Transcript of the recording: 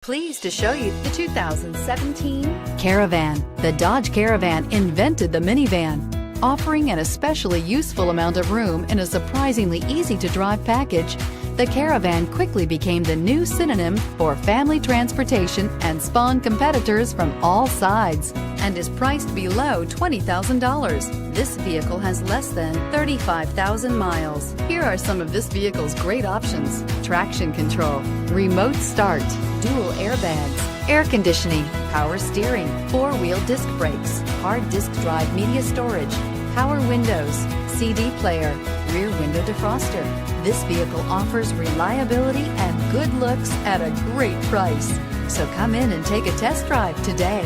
Pleased to show you the 2017 Caravan. The Dodge Caravan invented the minivan, offering an especially useful amount of room in a surprisingly easy-to-drive package. The Caravan quickly became the new synonym for family transportation and spawned competitors from all sides and is priced below $20,000. This vehicle has less than 35,000 miles. Here are some of this vehicle's great options: traction control, remote start, dual airbags, air conditioning, power steering, four-wheel disc brakes, hard disk drive media storage, power windows, CD player, rear window defroster. This vehicle offers reliability and good looks at a great price. So come in and take a test drive today.